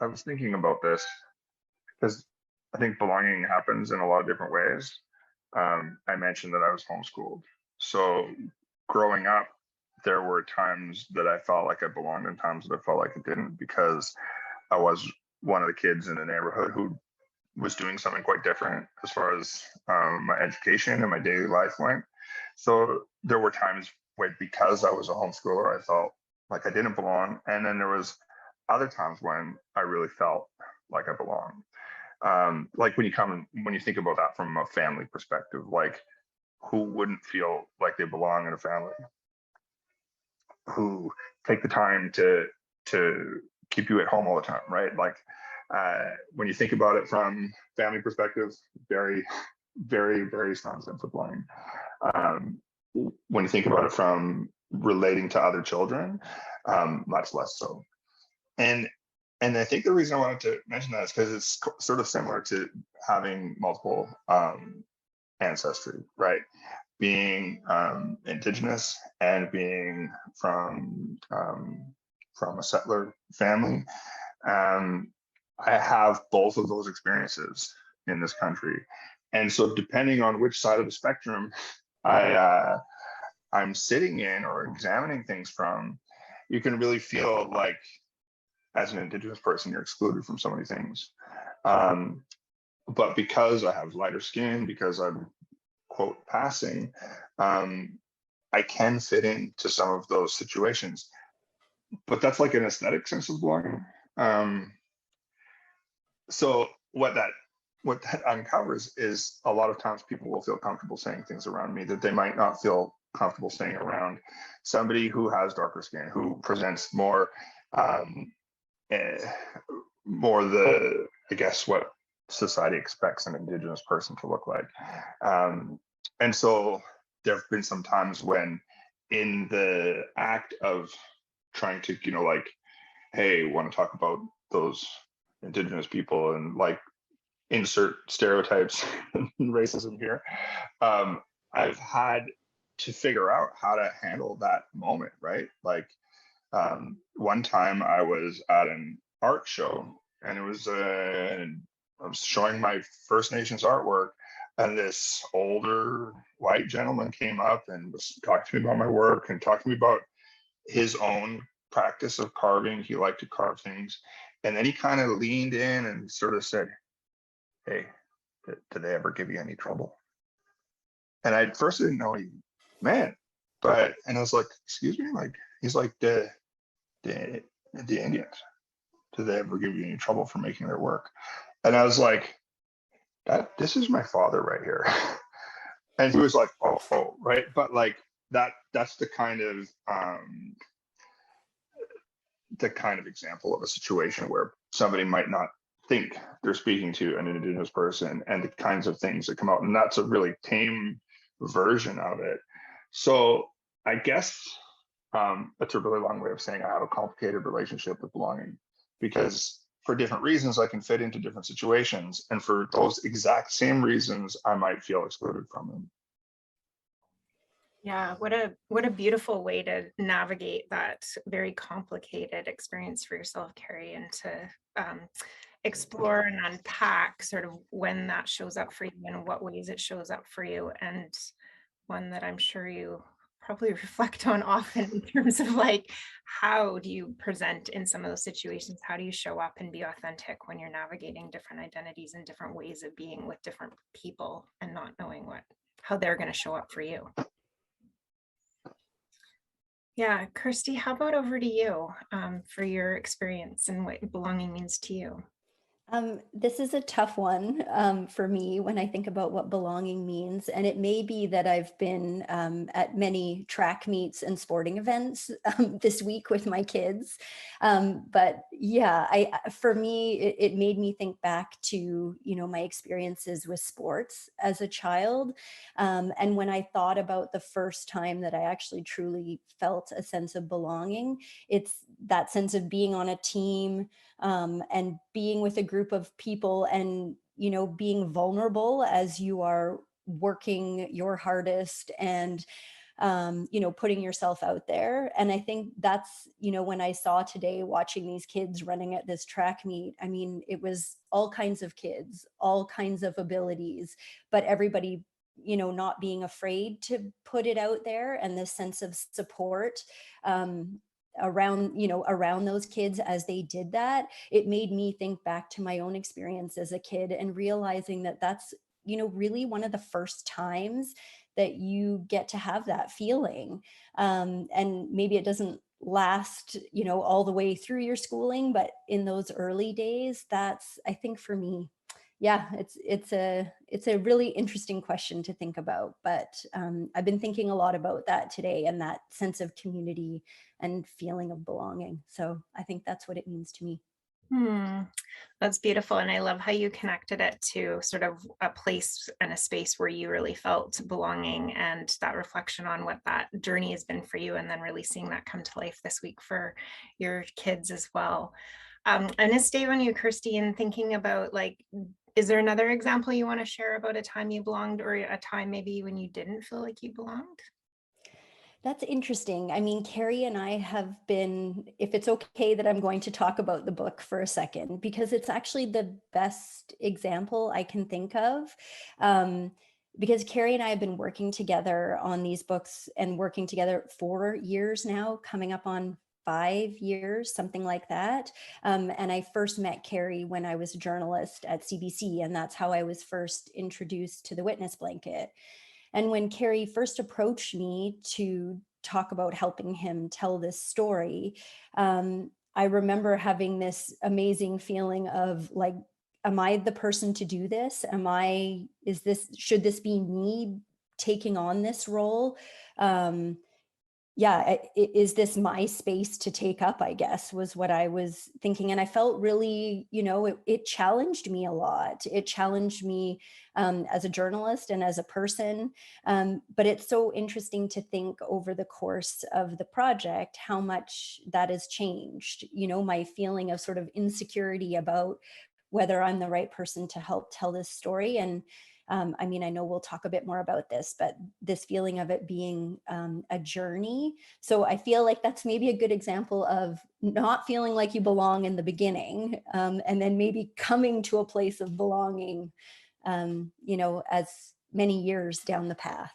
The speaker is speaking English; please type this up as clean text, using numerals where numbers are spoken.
I was thinking about this because I think belonging happens in a lot of different ways. I mentioned that I was homeschooled. So growing up, there were times that I felt like I belonged and times that I felt like I didn't because I was one of the kids in the neighborhood who was doing something quite different as far as my education and my daily life went. So there were times where because I was a homeschooler, I felt like I didn't belong. And then there was other times when I really felt like I belonged. Like when you think about that from a family perspective, like who wouldn't feel like they belong in a family? Who take the time to keep you at home all the time, right? Like when you think about it from family perspective, very, very, very strong sense of belonging. Um, when you think about it from relating to other children, much less so. And and I think the reason I wanted to mention that is because it's sort of similar to having multiple ancestry, right? Being Indigenous and being from a settler family. I have both of those experiences in this country, and so depending on which side of the spectrum I'm sitting in or examining things from, you can really feel like as an Indigenous person, you're excluded from so many things. But because I have lighter skin, because I'm quote passing, I can fit into some of those situations. But that's like an aesthetic sense of belonging. So what that uncovers is a lot of times people will feel comfortable saying things around me that they might not feel comfortable saying around somebody who has darker skin, who presents more more the, I guess, what society expects an Indigenous person to look like. And so there have been some times when in the act of trying to, like, hey, want to talk about those Indigenous people and like insert stereotypes and racism here, I've had to figure out how to handle that moment, right? Like one time I was at an art show and it was I was showing my First Nations artwork, and this older white gentleman came up and was talking to me about my work and talking to me about his own practice of carving. He liked to carve things. And then he kind of leaned in and sort of said, hey, did they ever give you any trouble? And I at first didn't know he meant, and I was like, excuse me? Like, he's like, the Indians, did they ever give you any trouble for making their work? And I was like, this is my father right here. And he was like, oh, right. But like that's the kind of example of a situation where somebody might not think they're speaking to an Indigenous person, and the kinds of things that come out. And that's a really tame version of it. So I guess that's a really long way of saying I have a complicated relationship with belonging, because for different reasons I can fit into different situations, and for those exact same reasons I might feel excluded from them. Yeah, what a beautiful way to navigate that very complicated experience for yourself, Carey, and to explore and unpack sort of when that shows up for you and what ways it shows up for you, and one that I'm sure you probably reflect on often in terms of like, how do you present in some of those situations? How do you show up and be authentic when you're navigating different identities and different ways of being with different people and not knowing how they're going to show up for you? Yeah, Kirstie, how about over to you for your experience and what belonging means to you? This is a tough one for me when I think about what belonging means. And it may be that I've been at many track meets and sporting events this week with my kids. But yeah, for me, it made me think back to, my experiences with sports as a child. And when I thought about the first time that I actually truly felt a sense of belonging, it's that sense of being on a team, and being with a group of people and, being vulnerable as you are working your hardest and putting yourself out there. And I think that's, when I saw today watching these kids running at this track meet, I mean, it was all kinds of kids, all kinds of abilities, but everybody, not being afraid to put it out there, and this sense of support around those kids as they did that. It made me think back to my own experience as a kid and realizing that that's, really one of the first times that you get to have that feeling. And maybe it doesn't last, all the way through your schooling, but in those early days, that's, I think for me, yeah, it's a really interesting question to think about. But I've been thinking a lot about that today, and that sense of community and feeling of belonging. So I think that's what it means to me. That's beautiful. And I love how you connected it to sort of a place and a space where you really felt belonging, and that reflection on what that journey has been for you, and then really seeing that come to life this week for your kids as well. I'm going to stay on you, Kirstie, and thinking about, like, is there another example you want to share about a time you belonged, or a time maybe when you didn't feel like you belonged? That's interesting. I mean, Carey and I have been, if it's okay that I'm going to talk about the book for a second, because it's actually the best example I can think of. Because Carey and I have been working together on these books, and working together 4 years now, coming up on 5 years, something like that. And I first met Carey when I was a journalist at CBC, and that's how I was first introduced to the witness blanket. And when Carey first approached me to talk about helping him tell this story, I remember having this amazing feeling of, like, am I the person to do this? Should this be me taking on this role? Is this my space to take up, I guess, was what I was thinking. And I felt really, it challenged me a lot. It challenged me as a journalist and as a person. But it's so interesting to think over the course of the project, how much that has changed, my feeling of sort of insecurity about whether I'm the right person to help tell this story. And I mean, I know we'll talk a bit more about this, but this feeling of it being a journey. So I feel like that's maybe a good example of not feeling like you belong in the beginning, and then maybe coming to a place of belonging, as many years down the path.